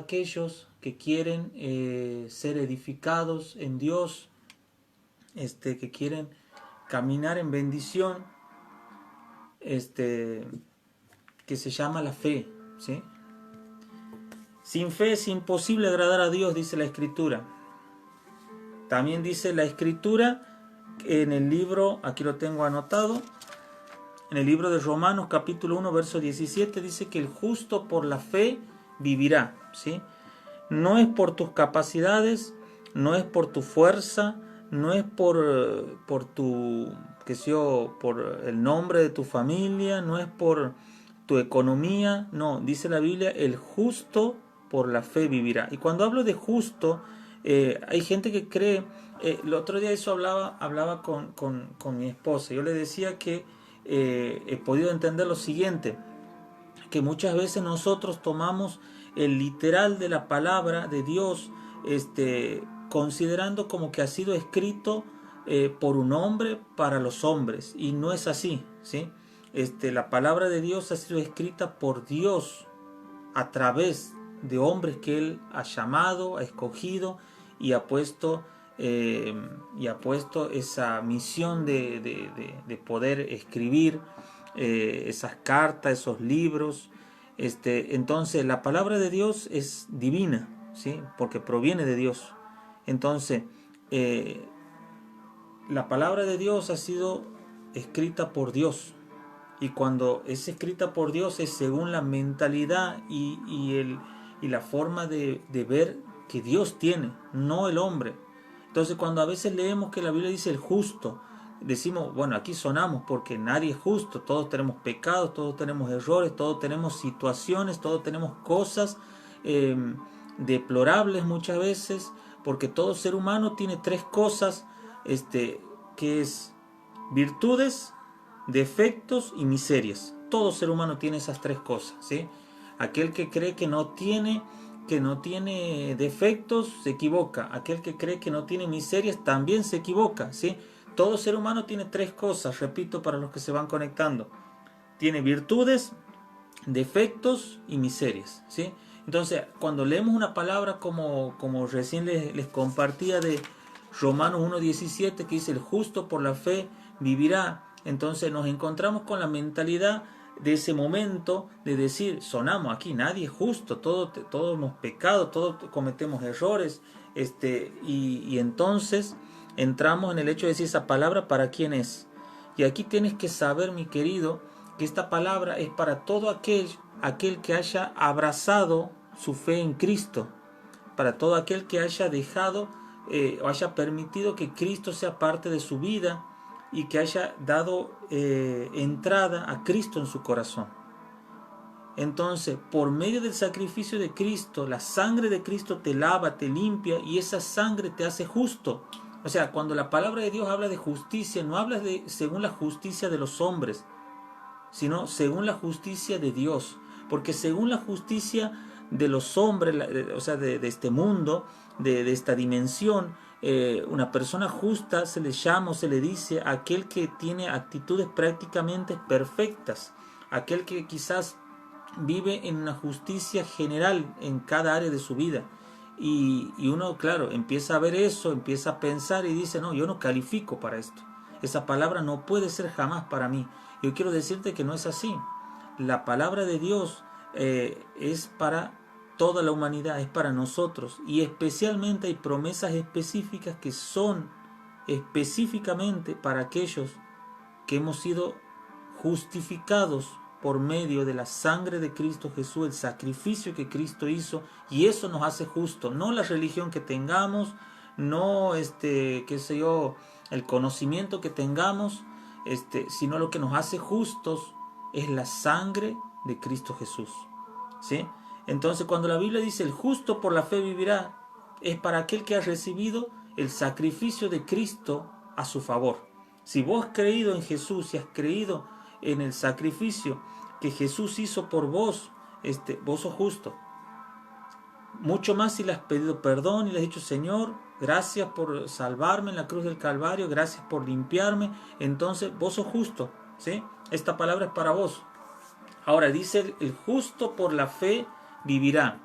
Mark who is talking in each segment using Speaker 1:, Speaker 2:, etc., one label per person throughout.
Speaker 1: aquellos que quieren ser edificados en Dios, que quieren caminar en bendición, que se llama la fe, ¿sí? Sin fe es imposible agradar a Dios, dice la Escritura. También dice la Escritura en el libro, aquí lo tengo anotado, en el libro de Romanos capítulo 1 verso 17, dice que el justo por la fe vivirá, ¿sí? No es por tus capacidades, no es por tu fuerza, no es por tu, qué sé yo, por el nombre de tu familia, no es por tu economía, no, dice la Biblia, el justo por la fe vivirá. Y cuando hablo de justo, hay gente que cree, el otro día eso hablaba con mi esposa, yo le decía que he podido entender lo siguiente, que muchas veces nosotros tomamos el literal de la palabra de Dios, considerando como que ha sido escrito por un hombre para los hombres, y no es así, ¿sí? La palabra de Dios ha sido escrita por Dios a través de hombres que Él ha llamado, ha escogido y ha puesto esa misión de poder escribir esas cartas, esos libros. Entonces la palabra de Dios es divina, ¿sí? Porque proviene de Dios. Entonces la palabra de Dios ha sido escrita por Dios, y cuando es escrita por Dios es según la mentalidad y la forma de ver que Dios tiene, no el hombre. Entonces cuando a veces leemos que la Biblia dice el justo, decimos, bueno, aquí sonamos porque nadie es justo, todos tenemos pecados, todos tenemos errores, todos tenemos situaciones, todos tenemos cosas deplorables muchas veces, porque todo ser humano tiene tres cosas, que es virtudes, defectos y miserias. Todo ser humano tiene esas tres cosas, ¿sí? Aquel que cree que no tiene defectos se equivoca. Aquel que cree que no tiene miserias también se equivoca, ¿sí? Todo ser humano tiene tres cosas, repito para los que se van conectando. Tiene virtudes, defectos y miserias, ¿sí? Entonces, cuando leemos una palabra como recién les compartía de Romanos 1.17, que dice el justo por la fe vivirá, entonces nos encontramos con la mentalidad de ese momento de decir, sonamos aquí, nadie es justo, todos hemos pecado, todos cometemos errores, y entonces entramos en el hecho de decir esa palabra para quién es. Y aquí tienes que saber, mi querido, que esta palabra es para todo aquel que haya abrazado su fe en Cristo, para todo aquel que haya dejado o haya permitido que Cristo sea parte de su vida y que haya dado entrada a Cristo en su corazón. Entonces, por medio del sacrificio de Cristo, la sangre de Cristo te lava, te limpia, y esa sangre te hace justo. O sea, cuando la palabra de Dios habla de justicia, no habla de según la justicia de los hombres, sino según la justicia de Dios. Porque según la justicia de los hombres, o sea, de este mundo, de esta dimensión, una persona justa se le llama o se le dice a aquel que tiene actitudes prácticamente perfectas, aquel que quizás vive en una justicia general en cada área de su vida. Y uno, claro, empieza a ver eso, empieza a pensar y dice, no, yo no califico para esto. Esa palabra no puede ser jamás para mí. Yo quiero decirte que no es así. La palabra de Dios es para toda la humanidad, es para nosotros, y especialmente hay promesas específicas que son específicamente para aquellos que hemos sido justificados por medio de la sangre de Cristo Jesús, el sacrificio que Cristo hizo, y eso nos hace justos, no la religión que tengamos, no qué sé yo, el conocimiento que tengamos, sino lo que nos hace justos es la sangre de Cristo Jesús, ¿sí? Entonces, cuando la Biblia dice el justo por la fe vivirá, es para aquel que ha recibido el sacrificio de Cristo a su favor. Si vos has creído en Jesús, si has creído en el sacrificio que Jesús hizo por vos, vos sos justo. Mucho más si le has pedido perdón y le has dicho, Señor, gracias por salvarme en la cruz del Calvario, gracias por limpiarme, entonces vos sos justo, ¿sí? Esta palabra es para vos. Ahora dice, el justo por la fe vivirá.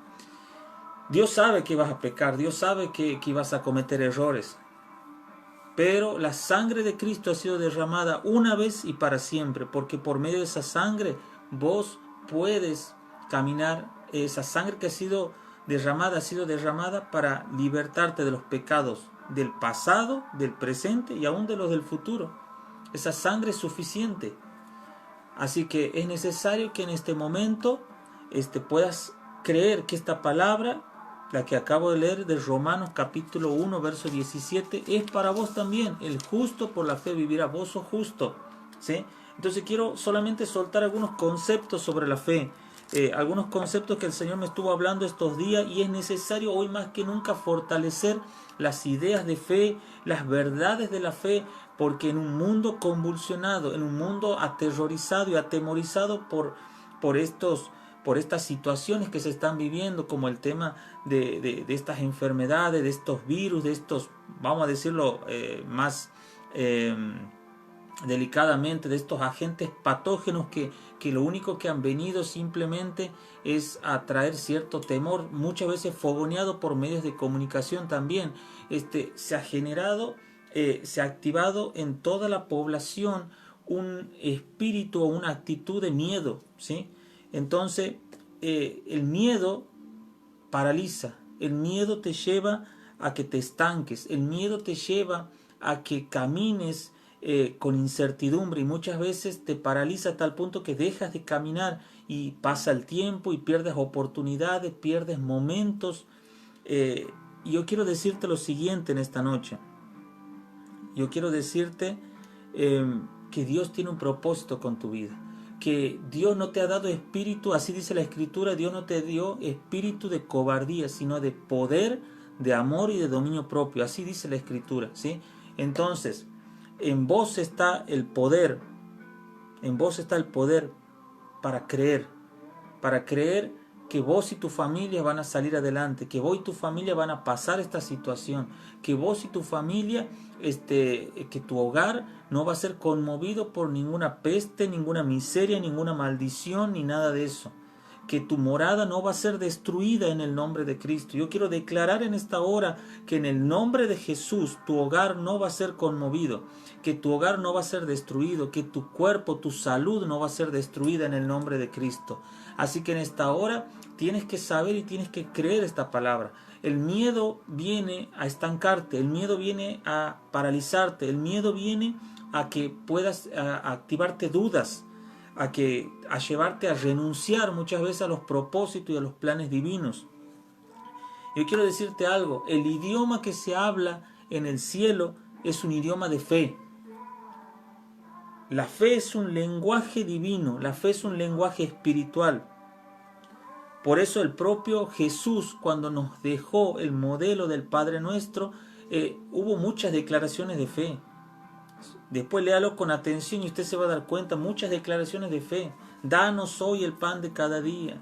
Speaker 1: Dios sabe que vas a pecar, Dios sabe que vas a cometer errores. Pero la sangre de Cristo ha sido derramada una vez y para siempre, porque por medio de esa sangre vos puedes caminar. Esa sangre que ha sido derramada para libertarte de los pecados del pasado, del presente y aún de los del futuro. Esa sangre es suficiente. Así que es necesario que en este momento puedas creer que esta palabra, la que acabo de leer de Romanos capítulo 1, verso 17, es para vos también. El justo por la fe vivirá. Vos sos justo, ¿sí? Entonces quiero solamente soltar algunos conceptos sobre la fe, algunos conceptos que el Señor me estuvo hablando estos días, y es necesario hoy más que nunca fortalecer las ideas de fe, las verdades de la fe, porque en un mundo convulsionado, en un mundo aterrorizado y atemorizado por estas situaciones que se están viviendo, como el tema de estas enfermedades, de estos virus, de estos, vamos a decirlo más delicadamente, de estos agentes patógenos que lo único que han venido simplemente es a traer cierto temor, muchas veces fogoneado por medios de comunicación también. Se ha generado, se ha activado en toda la población un espíritu o una actitud de miedo, ¿sí? Entonces, el miedo paraliza, el miedo te lleva a que te estanques, el miedo te lleva a que camines con incertidumbre, y muchas veces te paraliza a tal punto que dejas de caminar y pasa el tiempo y pierdes oportunidades, pierdes momentos. Y yo quiero decirte lo siguiente en esta noche. Yo quiero decirte que Dios tiene un propósito con tu vida, que Dios no te ha dado espíritu, así dice la Escritura, Dios no te dio espíritu de cobardía, sino de poder, de amor y de dominio propio, así dice la Escritura, ¿sí? Entonces, en vos está el poder, en vos está el poder para creer que vos y tu familia van a salir adelante, que vos y tu familia van a pasar esta situación, que vos y tu familia, que tu hogar no va a ser conmovido por ninguna peste, ninguna miseria, ninguna maldición, ni nada de eso, que tu morada no va a ser destruida en el nombre de Cristo. Yo quiero declarar en esta hora que en el nombre de Jesús tu hogar no va a ser conmovido, que tu hogar no va a ser destruido, que tu cuerpo, tu salud no va a ser destruida en el nombre de Cristo. Así que en esta hora tienes que saber y tienes que creer esta palabra. El miedo viene a estancarte, el miedo viene a paralizarte, el miedo viene a que puedas a activarte dudas, a llevarte a renunciar muchas veces a los propósitos y a los planes divinos. Yo quiero decirte algo, el idioma que se habla en el cielo es un idioma de fe. La fe es un lenguaje divino, la fe es un lenguaje espiritual. Por eso el propio Jesús, cuando nos dejó el modelo del Padre Nuestro, hubo muchas declaraciones de fe. Después léalo con atención y usted se va a dar cuenta, muchas declaraciones de fe. Danos hoy el pan de cada día.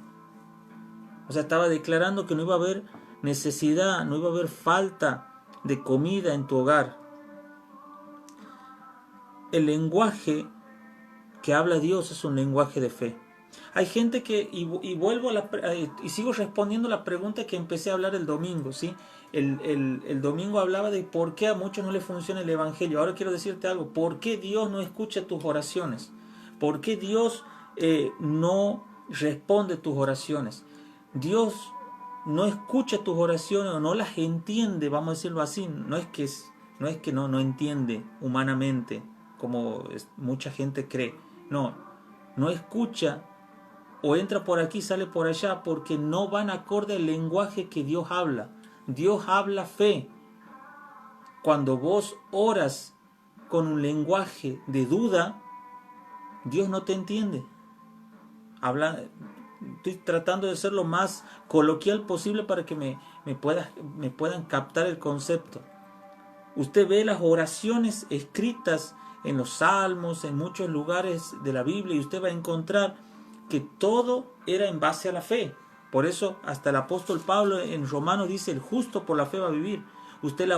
Speaker 1: O sea, estaba declarando que no iba a haber necesidad, no iba a haber falta de comida en tu hogar. El lenguaje que habla Dios es un lenguaje de fe. Hay gente que, y sigo respondiendo la pregunta que empecé a hablar el domingo, ¿sí? El domingo hablaba de por qué a muchos no les funciona el evangelio. Ahora quiero decirte algo, ¿por qué Dios no escucha tus oraciones? ¿Por qué Dios no responde tus oraciones? Dios no escucha tus oraciones o no las entiende, vamos a decirlo así. No es que no entiende humanamente, como mucha gente cree. No escucha, o entra por aquí, sale por allá, porque no van acorde al lenguaje que Dios habla. Dios habla fe. Cuando vos oras con un lenguaje de duda, Dios no te entiende. Estoy tratando de ser lo más coloquial posible para que me puedan captar el concepto. Usted ve las oraciones escritas en los salmos, en muchos lugares de la Biblia, y usted va a encontrar que todo era en base a la fe. Por eso hasta el apóstol Pablo en Romanos dice, el justo por la fe va a vivir. Usted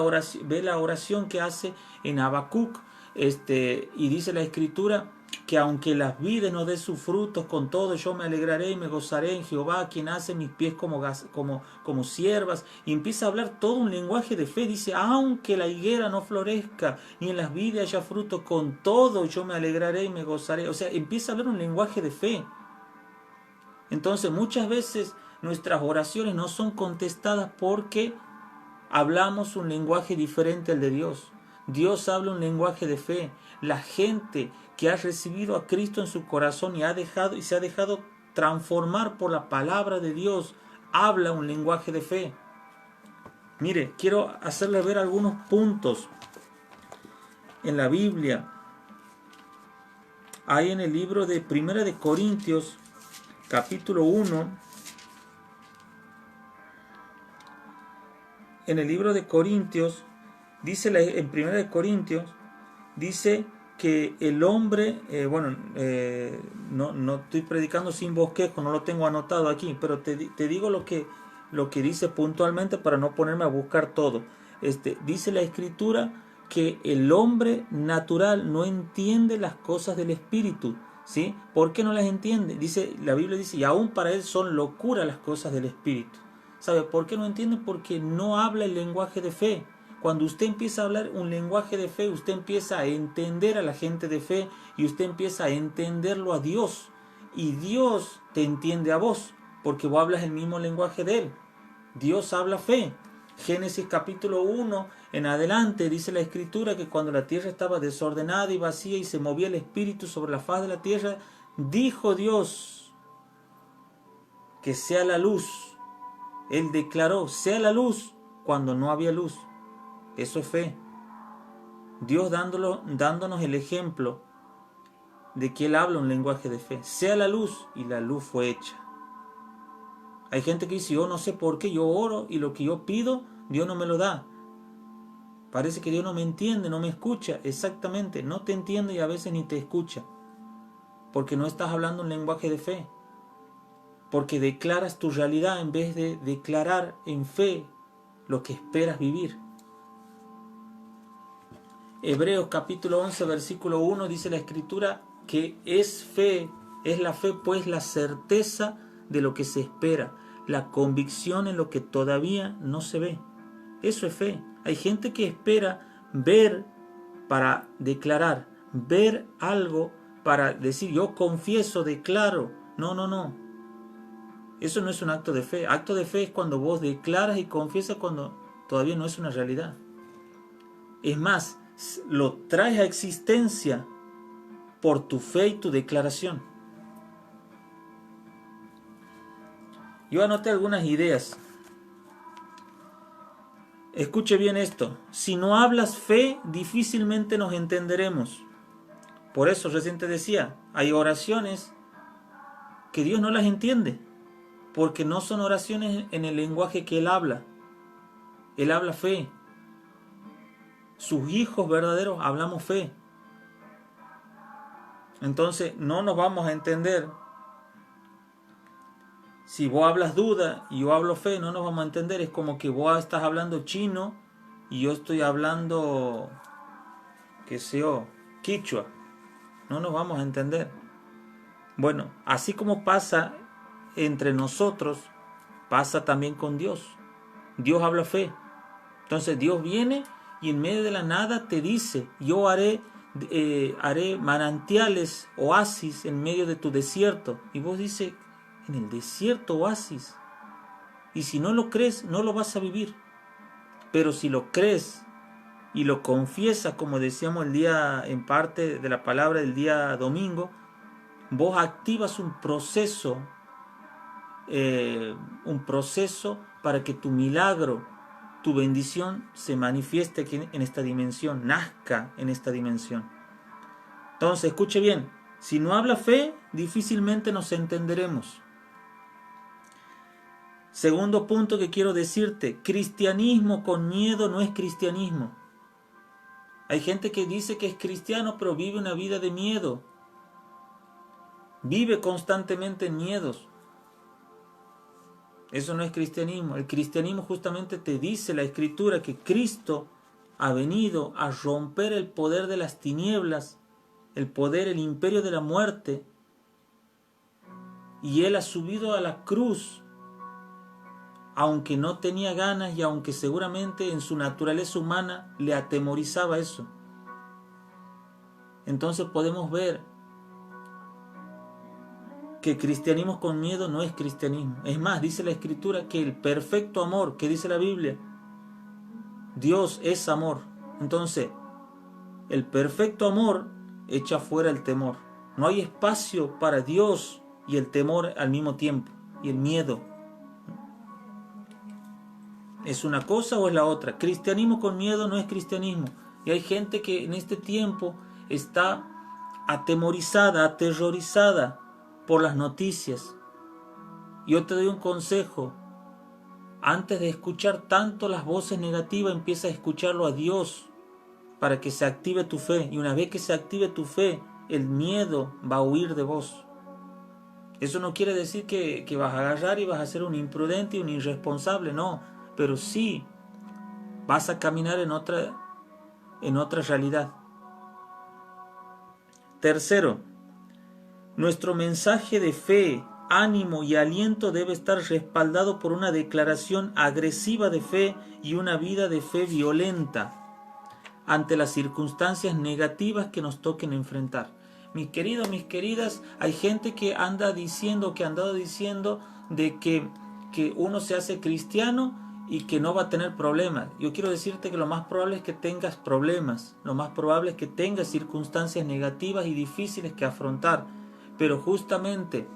Speaker 1: ve la oración que hace en Habacuc, y dice la Escritura que aunque las vides no dé sus frutos, con todo yo me alegraré y me gozaré en Jehová, quien hace mis pies como siervas. Y empieza a hablar todo un lenguaje de fe. Dice, aunque la higuera no florezca, ni en las vides haya fruto, con todo yo me alegraré y me gozaré. O sea, empieza a hablar un lenguaje de fe. Entonces muchas veces nuestras oraciones no son contestadas porque hablamos un lenguaje diferente al de Dios. Dios habla un lenguaje de fe. La gente que ha recibido a Cristo en su corazón y se ha dejado transformar por la palabra de Dios, habla un lenguaje de fe. Mire, quiero hacerle ver algunos puntos en la Biblia. Hay en el libro de Primera de Corintios, capítulo 1. En el libro de Corintios, dice en Primera de Corintios, dice que el hombre, no estoy predicando sin bosquejo, no lo tengo anotado aquí, pero te digo lo que dice puntualmente para no ponerme a buscar todo. Dice la Escritura que el hombre natural no entiende las cosas del Espíritu, ¿sí? ¿Por qué no las entiende? La Biblia dice, y aún para él son locura las cosas del Espíritu. ¿Sabe por qué no entiende? Porque no habla el lenguaje de fe. Cuando usted empieza a hablar un lenguaje de fe, usted empieza a entender a la gente de fe y usted empieza a entenderlo a Dios. Y Dios te entiende a vos, porque vos hablas el mismo lenguaje de Él. Dios habla fe. Génesis capítulo 1 en adelante dice la Escritura que cuando la tierra estaba desordenada y vacía y se movía el Espíritu sobre la faz de la tierra, dijo Dios que sea la luz. Él declaró, sea la luz cuando no había luz. Eso es fe. Dios dándonos el ejemplo de que Él habla un lenguaje de fe. Sea la luz, y la luz fue hecha. Hay gente que dice, yo no sé por qué yo oro y lo que yo pido, Dios no me lo da. Parece que Dios no me entiende, no me escucha. Exactamente, no te entiende y a veces ni te escucha. Porque no estás hablando un lenguaje de fe. Porque declaras tu realidad en vez de declarar en fe lo que esperas vivir. Hebreos capítulo 11 versículo 1 dice la Escritura que es la fe pues la certeza de lo que se espera, la convicción en lo que todavía no se ve. Eso es fe. Hay gente que espera ver para declarar, ver algo para decir yo confieso, declaro. No. Eso no es un acto de fe. Acto de fe es cuando vos declaras y confiesas cuando todavía no es una realidad. Es más, lo traes a existencia por tu fe y tu declaración. Yo anoté algunas ideas. Escuche bien esto. Si no hablas fe, difícilmente nos entenderemos. Por eso recién te decía, hay oraciones que Dios no las entiende, porque no son oraciones en el lenguaje que Él habla. Él habla fe. Sus hijos verdaderos hablamos fe. Entonces no nos vamos a entender. Si vos hablas duda y yo hablo fe, no nos vamos a entender. Es como que vos estás hablando chino y yo estoy hablando, qué sé yo, quichua. No nos vamos a entender. Bueno, así como pasa entre nosotros, pasa también con Dios. Dios habla fe. Entonces Dios viene y en medio de la nada te dice, yo haré manantiales, oasis en medio de tu desierto. Y vos dices, en el desierto oasis. Y si no lo crees, no lo vas a vivir. Pero si lo crees y lo confiesas, como decíamos el día, en parte de la palabra del día domingo, vos activas un proceso para que tu milagro, tu bendición se manifieste aquí en esta dimensión, nazca en esta dimensión. Entonces, escuche bien, si no habla fe, difícilmente nos entenderemos. Segundo punto que quiero decirte, cristianismo con miedo no es cristianismo. Hay gente que dice que es cristiano, pero vive una vida de miedo. Vive constantemente en miedos. Eso no es cristianismo. El cristianismo justamente te dice la Escritura que Cristo ha venido a romper el poder de las tinieblas el poder, el imperio de la muerte, y Él ha subido a la cruz, aunque no tenía ganas y aunque seguramente en su naturaleza humana le atemorizaba eso. Entonces podemos ver que cristianismo con miedo no es cristianismo. Es más, dice la Escritura que el perfecto amor, que dice la Biblia, Dios es amor. Entonces, el perfecto amor echa fuera el temor. No hay espacio para Dios y el temor al mismo tiempo, y el miedo. ¿Es una cosa o es la otra? Cristianismo con miedo no es cristianismo. Y hay gente que en este tiempo está atemorizada, aterrorizada por las noticias. Yo te doy un consejo. Antes de escuchar tanto las voces negativas, empieza a escucharlo a Dios para que se active tu fe. Y una vez que se active tu fe, el miedo va a huir de vos. Eso no quiere decir que vas a agarrar y vas a ser un imprudente y un irresponsable, no. Pero sí vas a caminar en otra realidad. Tercero, nuestro mensaje de fe, ánimo y aliento debe estar respaldado por una declaración agresiva de fe y una vida de fe violenta ante las circunstancias negativas que nos toquen enfrentar. Mis queridos, mis queridas, hay gente que ha andado diciendo de que uno se hace cristiano y que no va a tener problemas. Yo quiero decirte que lo más probable es que tengas problemas, lo más probable es que tengas circunstancias negativas y difíciles que afrontar, pero justamente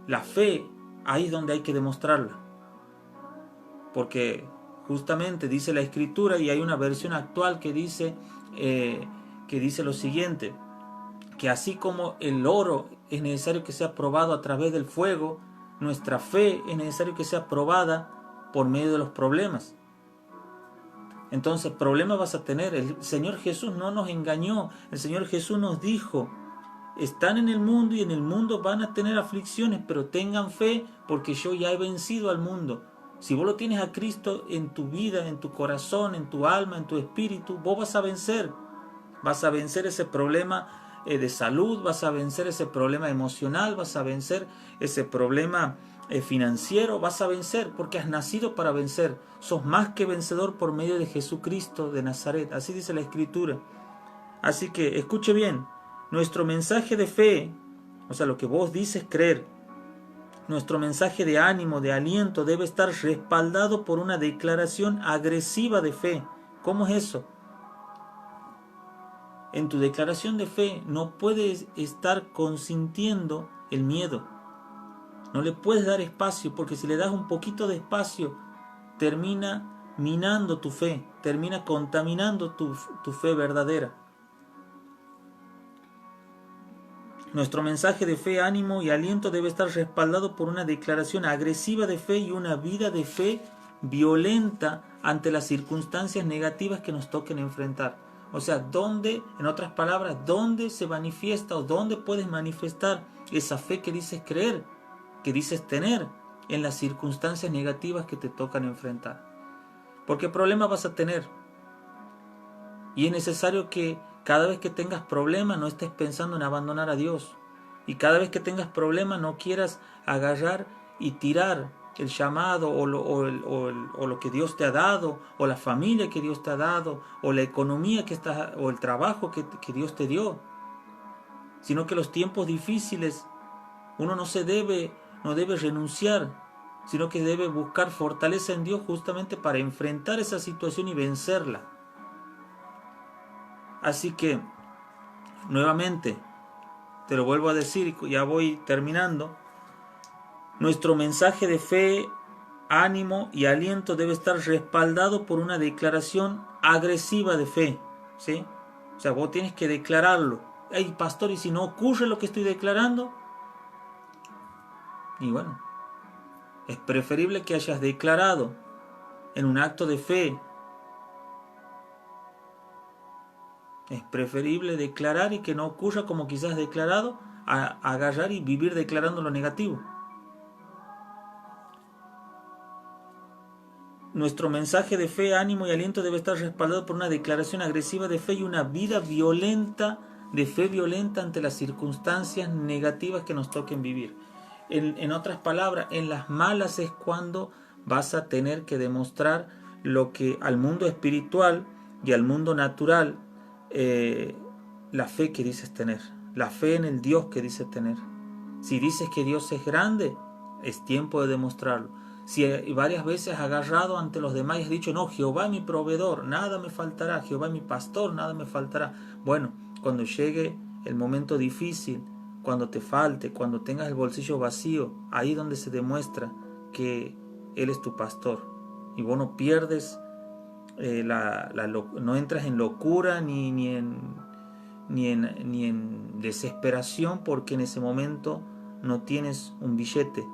Speaker 1: la fe, ahí es donde hay que demostrarla, porque justamente dice la Escritura, y hay una versión actual que dice lo siguiente, que así como el oro es necesario que sea probado a través del fuego, nuestra fe es necesario que sea probada por medio de los problemas. Entonces, problemas vas a tener. El Señor Jesús no nos engañó. El Señor Jesús nos dijo: están en el mundo y en el mundo van a tener aflicciones, pero tengan fe porque yo ya he vencido al mundo. Si vos lo tienes a Cristo en tu vida, en tu corazón, en tu alma, en tu espíritu, vos vas a vencer. Vas a vencer ese problema de salud, vas a vencer ese problema emocional, vas a vencer ese problema financiero, vas a vencer porque has nacido para vencer. Sos más que vencedor por medio de Jesucristo de Nazaret. Así dice la Escritura. Así que escuche bien, nuestro mensaje de fe, o sea, lo que vos dices creer, nuestro mensaje de ánimo, de aliento, debe estar respaldado por una declaración agresiva de fe. ¿Cómo es eso? En tu declaración de fe no puedes estar consintiendo el miedo. No le puedes dar espacio, porque si le das un poquito de espacio, termina minando tu fe, termina contaminando tu fe verdadera. Nuestro mensaje de fe, ánimo y aliento debe estar respaldado por una declaración agresiva de fe y una vida de fe violenta ante las circunstancias negativas que nos toquen enfrentar. O sea, ¿dónde, en otras palabras, dónde se manifiesta o dónde puedes manifestar esa fe que dices creer, que dices tener en las circunstancias negativas que te tocan enfrentar? Porque problemas vas a tener. Y es necesario que cada vez que tengas problemas no estés pensando en abandonar a Dios. Y cada vez que tengas problemas no quieras agarrar y tirar el llamado o lo que Dios te ha dado, o la familia que Dios te ha dado, o la economía o el trabajo que Dios te dio. Sino que los tiempos difíciles uno no debe renunciar, sino que debe buscar fortaleza en Dios justamente para enfrentar esa situación y vencerla. Así que, nuevamente, te lo vuelvo a decir y ya voy terminando. Nuestro mensaje de fe, ánimo y aliento debe estar respaldado por una declaración agresiva de fe, ¿sí? O sea, vos tienes que declararlo. Hey, pastor, ¿y si no ocurre lo que estoy declarando? Y bueno, es preferible que hayas declarado en un acto de fe. Es preferible declarar y que no ocurra como quizás declarado, a agarrar y vivir declarando lo negativo. Nuestro mensaje de fe, ánimo y aliento debe estar respaldado por una declaración agresiva de fe y una vida violenta, de fe violenta ante las circunstancias negativas que nos toquen vivir. En otras palabras, en las malas es cuando vas a tener que demostrar lo que al mundo espiritual y al mundo natural, la fe que dices tener, la fe en el Dios que dices tener. Si dices que Dios es grande, es tiempo de demostrarlo. Si varias veces has agarrado ante los demás y has dicho, no, Jehová es mi proveedor, nada me faltará, Jehová es mi pastor, nada me faltará. Bueno, cuando llegue el momento difícil, cuando te falte, cuando tengas el bolsillo vacío, ahí es donde se demuestra que Él es tu pastor. Y vos no pierdes, no entras en locura ni en desesperación porque en ese momento no tienes un billete,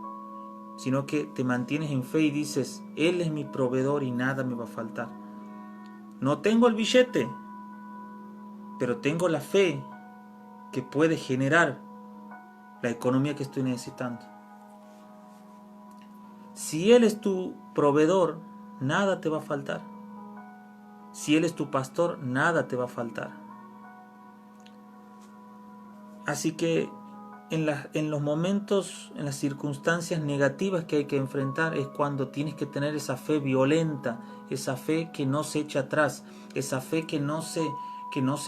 Speaker 1: sino que te mantienes en fe y dices, Él es mi proveedor y nada me va a faltar. No tengo el billete, pero tengo la fe que puede generar la economía que estoy necesitando. Si Él es tu proveedor, nada te va a faltar. Si Él es tu pastor, nada te va a faltar. Así que en los momentos, en las circunstancias negativas que hay que enfrentar es cuando tienes que tener esa fe violenta, esa fe que no se echa atrás, esa fe que no se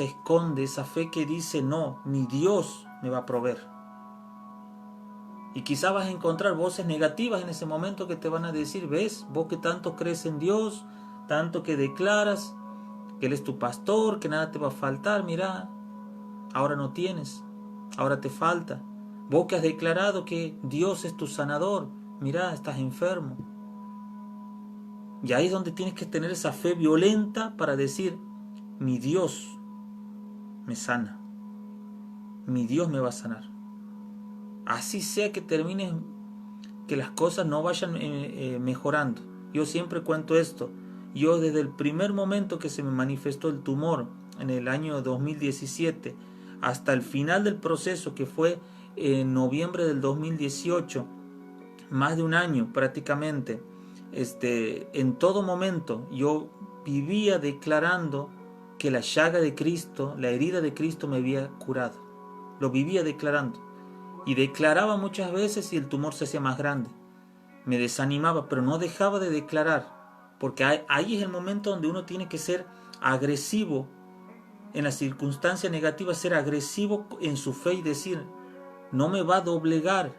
Speaker 1: esconde, esa fe que dice no, mi Dios me va a proveer. Y quizás vas a encontrar voces negativas en ese momento que te van a decir, ves, vos que tanto crees en Dios, tanto que declaras que Él es tu pastor, que nada te va a faltar, mira, ahora no tienes, ahora te falta. Vos que has declarado que Dios es tu sanador, mira, estás enfermo. Y ahí es donde tienes que tener esa fe violenta para decir, mi Dios me sana, mi Dios me va a sanar. Así sea que termines, que las cosas no vayan mejorando. Yo siempre cuento esto. Yo desde el primer momento que se me manifestó el tumor en el año 2017 hasta el final del proceso, que fue en noviembre del 2018, más de un año prácticamente, en todo momento yo vivía declarando que la llaga de Cristo, la herida de Cristo me había curado. Lo vivía declarando. Y declaraba muchas veces y el tumor se hacía más grande. Me desanimaba, pero no dejaba de declarar. Porque ahí es el momento donde uno tiene que ser agresivo en las circunstancias negativas, ser agresivo en su fe y decir, no me va a doblegar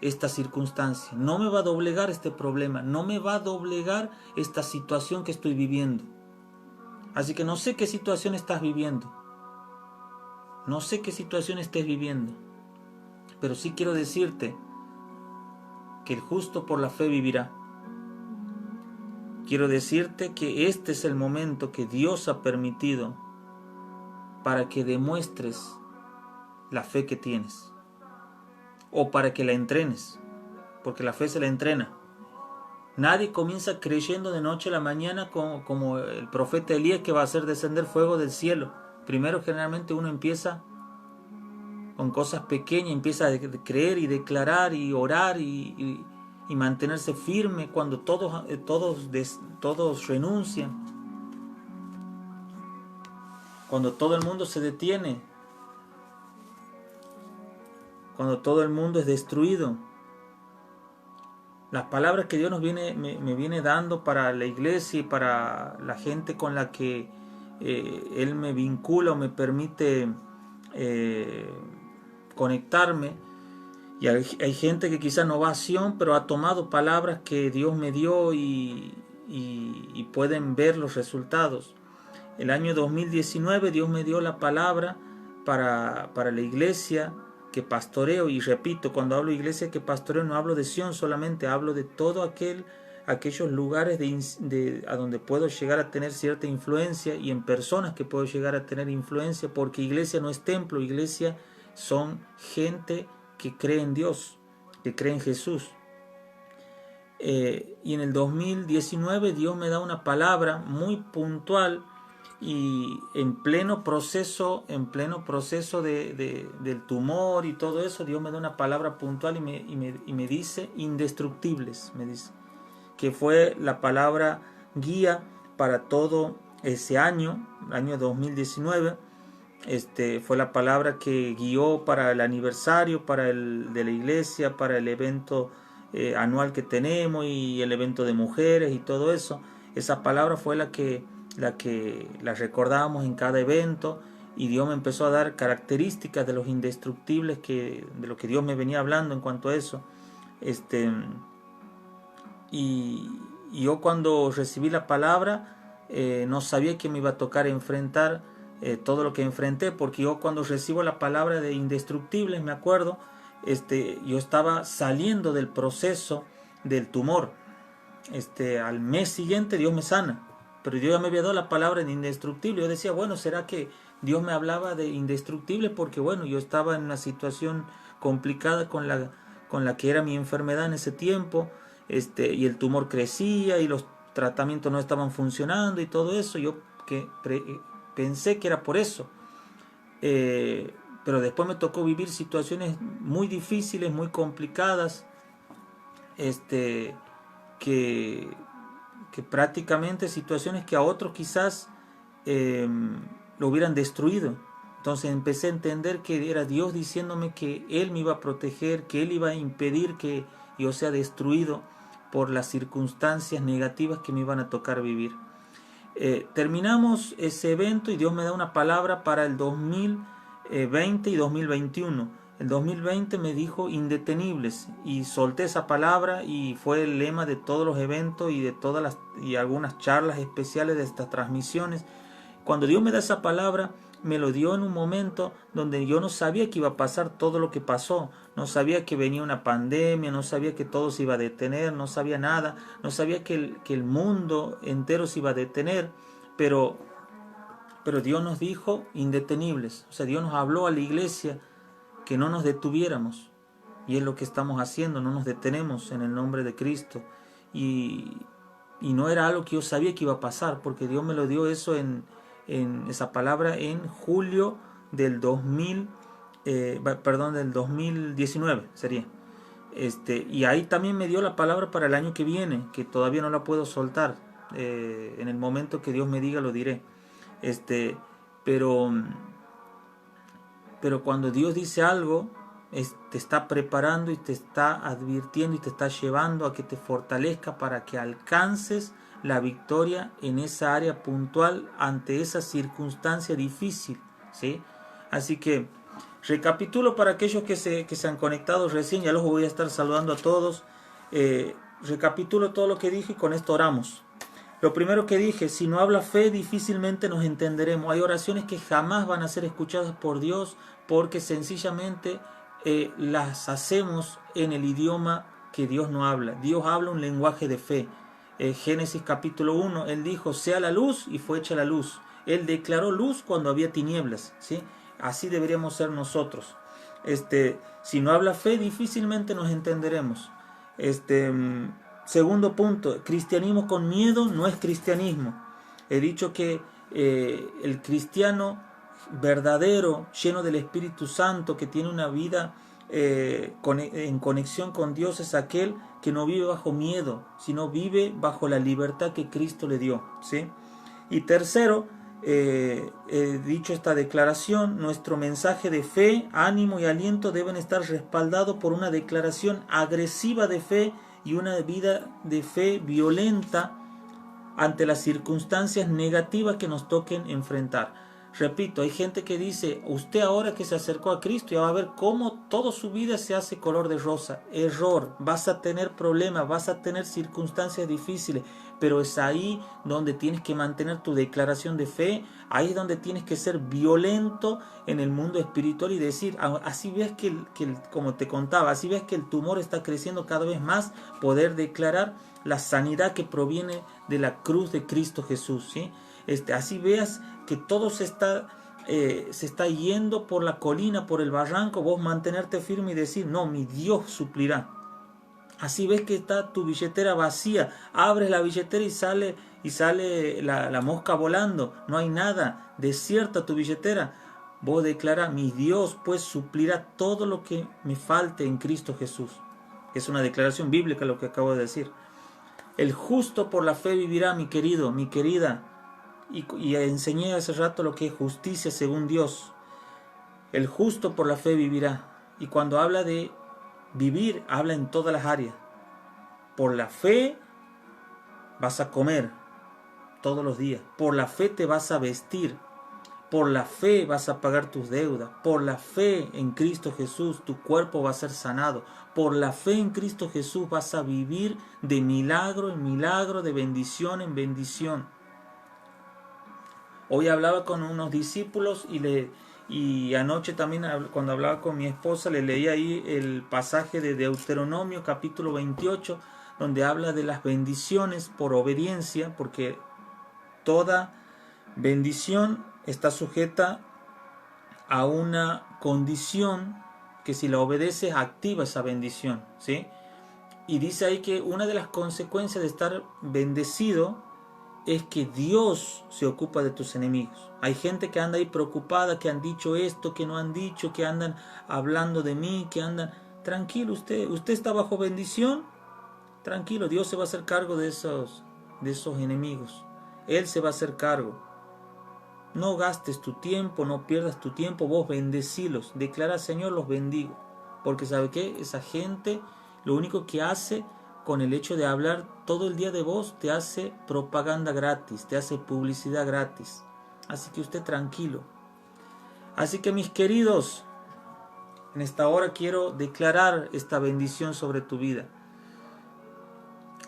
Speaker 1: esta circunstancia, no me va a doblegar este problema, no me va a doblegar esta situación que estoy viviendo. Así que no sé qué situación estás viviendo, no sé qué situación estés viviendo, pero sí quiero decirte que el justo por la fe vivirá. Quiero decirte que este es el momento que Dios ha permitido para que demuestres la fe que tienes, o para que la entrenes, porque la fe se la entrena. Nadie comienza creyendo de noche a la mañana como el profeta Elías, que va a hacer descender fuego del cielo. Primero, generalmente uno empieza con cosas pequeñas, empieza a creer y declarar y orar y mantenerse firme cuando todos renuncian, cuando todo el mundo se detiene, cuando todo el mundo es destruido. Las palabras que Dios me viene dando para la iglesia y para la gente con la que Él me vincula o me permite conectarme. Y hay gente que quizás no va a acción, pero ha tomado palabras que Dios me dio y pueden ver los resultados. El año 2019 Dios me dio la palabra para la iglesia que pastoreo, y repito, cuando hablo de iglesia que pastoreo no hablo de Sion solamente, hablo de todo aquellos lugares a donde puedo llegar a tener cierta influencia, y en personas que puedo llegar a tener influencia, porque iglesia no es templo, iglesia son gente que cree en Dios, que cree en Jesús. Y en el 2019 Dios me da una palabra muy puntual, y en pleno proceso del tumor y todo eso, Dios me da una palabra puntual y me dice indestructibles, me dice que fue la palabra guía para todo ese año, el año 2019. Fue la palabra que guió para el aniversario de la iglesia, para el evento anual que tenemos y el evento de mujeres y todo eso. Esa palabra fue la que la recordábamos en cada evento, y Dios me empezó a dar características de los indestructibles, de lo que Dios me venía hablando en cuanto a eso. Y yo cuando recibí la palabra no sabía que me iba a tocar enfrentar todo lo que enfrenté, porque yo cuando recibo la palabra de indestructibles, me acuerdo, yo estaba saliendo del proceso del tumor. Al mes siguiente Dios me sana, pero Dios ya me había dado la palabra de indestructible. Yo decía, bueno, ¿será que Dios me hablaba de indestructible? Porque bueno, yo estaba en una situación complicada con la que era mi enfermedad en ese tiempo, y el tumor crecía y los tratamientos no estaban funcionando y todo eso. Yo pensé que era por eso, pero después me tocó vivir situaciones muy difíciles, muy complicadas, que prácticamente situaciones que a otros quizás lo hubieran destruido. Entonces empecé a entender que era Dios diciéndome que Él me iba a proteger, que Él iba a impedir que yo sea destruido por las circunstancias negativas que me iban a tocar vivir. Terminamos ese evento y Dios me da una palabra para el 2020 y 2021. El 2020 me dijo indetenibles, y solté esa palabra, y fue el lema de todos los eventos y algunas charlas especiales de estas transmisiones. Cuando Dios me da esa palabra, me lo dio en un momento donde yo no sabía que iba a pasar todo lo que pasó. No sabía que venía una pandemia, no sabía que todo se iba a detener, no sabía nada, no sabía que el mundo entero se iba a detener, pero Dios nos dijo indetenibles. O sea, Dios nos habló a la iglesia que no nos detuviéramos, y es lo que estamos haciendo, no nos detenemos en el nombre de Cristo. Y no era algo que yo sabía que iba a pasar, porque Dios me lo dio eso en esa palabra en julio del 2019 sería. Y ahí también me dio la palabra para el año que viene, que todavía no la puedo soltar. En el momento que Dios me diga lo diré. Pero cuando Dios dice algo, te está preparando y te está advirtiendo y te está llevando a que te fortalezca para que alcances la victoria en esa área puntual ante esa circunstancia difícil, ¿sí? Así que recapitulo para aquellos que se han conectado recién, ya los voy a estar saludando a todos. Recapitulo todo lo que dije y con esto oramos. Lo primero que dije, si no habla fe, difícilmente nos entenderemos. Hay oraciones que jamás van a ser escuchadas por Dios, porque sencillamente las hacemos en el idioma que Dios no habla. Dios habla un lenguaje de fe. Génesis capítulo 1, Él dijo, sea la luz, y fue hecha la luz. Él declaró luz cuando había tinieblas, ¿sí? Así deberíamos ser nosotros. Si no habla fe, difícilmente nos entenderemos. Segundo punto, cristianismo con miedo no es cristianismo. He dicho que el cristiano verdadero, lleno del Espíritu Santo, que tiene una vida en conexión con Dios, es aquel que no vive bajo miedo, sino vive bajo la libertad que Cristo le dio, ¿sí? Y tercero, he dicho esta declaración, nuestro mensaje de fe, ánimo y aliento deben estar respaldados por una declaración agresiva de fe y una vida de fe violenta ante las circunstancias negativas que nos toquen enfrentar. Repito, hay gente que dice, usted ahora que se acercó a Cristo ya va a ver cómo toda su vida se hace color de rosa. Error, vas a tener problemas, vas a tener circunstancias difíciles, pero es ahí donde tienes que mantener tu declaración de fe, ahí es donde tienes que ser violento en el mundo espiritual y decir, así ves como te contaba, así ves que el tumor está creciendo cada vez más, poder declarar la sanidad que proviene de la cruz de Cristo Jesús, ¿sí? Así veas que todo se está yendo por la colina, por el barranco, vos mantenerte firme y decir, no, mi Dios suplirá. Así ves que está tu billetera vacía, abres la billetera y sale la mosca volando, no hay nada, desierta tu billetera. Vos declarás, mi Dios pues suplirá todo lo que me falte en Cristo Jesús. Es una declaración bíblica lo que acabo de decir. El justo por la fe vivirá, mi querido, mi querida. Y enseñé hace rato lo que es justicia según Dios. El justo por la fe vivirá. Y cuando habla de vivir, habla en todas las áreas. Por la fe vas a comer todos los días. Por la fe te vas a vestir. Por la fe vas a pagar tus deudas. Por la fe en Cristo Jesús tu cuerpo va a ser sanado. Por la fe en Cristo Jesús vas a vivir de milagro en milagro, de bendición en bendición. Hoy hablaba con unos discípulos y anoche también cuando hablaba con mi esposa le leí ahí el pasaje de Deuteronomio capítulo 28 donde habla de las bendiciones por obediencia, porque toda bendición está sujeta a una condición que si la obedeces activa esa bendición, ¿sí? Y dice ahí que una de las consecuencias de estar bendecido es que Dios se ocupa de tus enemigos. Hay gente que anda ahí preocupada, que han dicho esto, que no han dicho, que andan hablando de mí, que andan... Tranquilo, usted está bajo bendición, tranquilo, Dios se va a hacer cargo de esos enemigos. Él se va a hacer cargo. No gastes tu tiempo, no pierdas tu tiempo, vos bendecilos. Declara, Señor, los bendigo. Porque ¿sabe qué? Esa gente lo único que hace con el hecho de hablar todo el día de vos, te hace propaganda gratis, te hace publicidad gratis. Así que usted tranquilo. Así que mis queridos, en esta hora quiero declarar esta bendición sobre tu vida.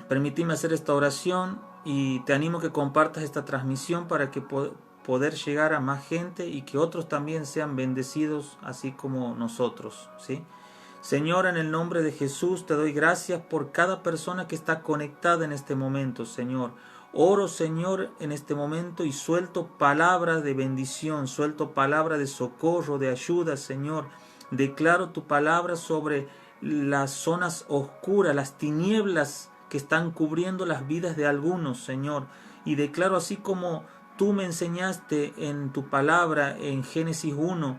Speaker 1: Permíteme hacer esta oración y te animo a que compartas esta transmisión para que poder llegar a más gente y que otros también sean bendecidos así como nosotros, ¿sí? Señor, en el nombre de Jesús te doy gracias por cada persona que está conectada en este momento, Señor. Oro, Señor, en este momento y suelto palabras de bendición, suelto palabras de socorro, de ayuda, Señor. Declaro tu palabra sobre las zonas oscuras, las tinieblas que están cubriendo las vidas de algunos, Señor. Y declaro así como tú me enseñaste en tu palabra en Génesis 1,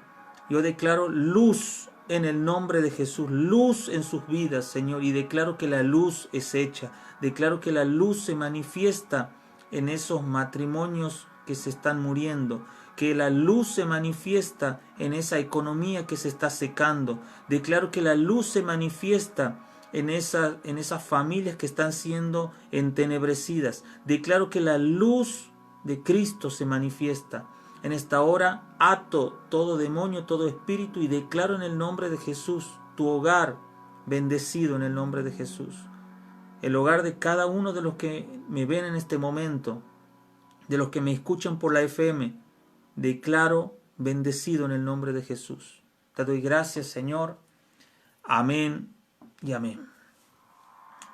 Speaker 1: yo declaro luz en el nombre de Jesús, luz en sus vidas, Señor, y declaro que la luz es hecha, declaro que la luz se manifiesta en esos matrimonios que se están muriendo, que la luz se manifiesta en esa economía que se está secando, declaro que la luz se manifiesta en esas familias que están siendo entenebrecidas, declaro que la luz de Cristo se manifiesta. En esta hora ato todo demonio, todo espíritu y declaro en el nombre de Jesús tu hogar bendecido en el nombre de Jesús. El hogar de cada uno de los que me ven en este momento, de los que me escuchan por la FM, declaro bendecido en el nombre de Jesús. Te doy gracias, Señor. Amén y amén.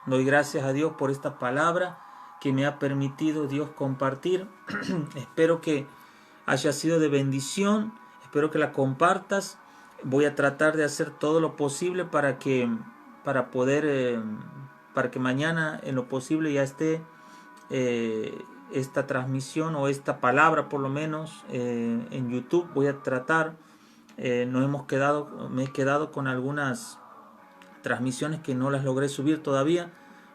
Speaker 1: Doy gracias a Dios por esta palabra que me ha permitido Dios compartir. Espero que haya sido de bendición, espero que la compartas. Voy a tratar de hacer todo lo posible para que mañana en lo posible ya esté esta transmisión o esta palabra por lo menos en YouTube. Voy a tratar, me he quedado con algunas transmisiones que no las logré subir todavía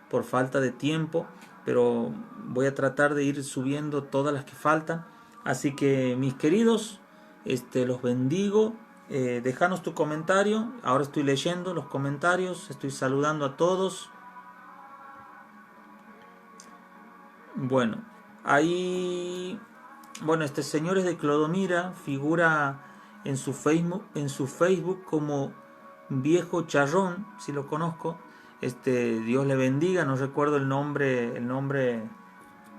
Speaker 1: por falta de tiempo, pero voy a tratar de ir subiendo todas las que faltan. Así que mis queridos, los bendigo. Déjanos tu comentario. Ahora estoy leyendo los comentarios, estoy saludando a todos. Bueno, ahí, este señor es de Clodomira, figura en su Facebook como Viejo Charrón, si lo conozco. Dios le bendiga, no recuerdo el nombre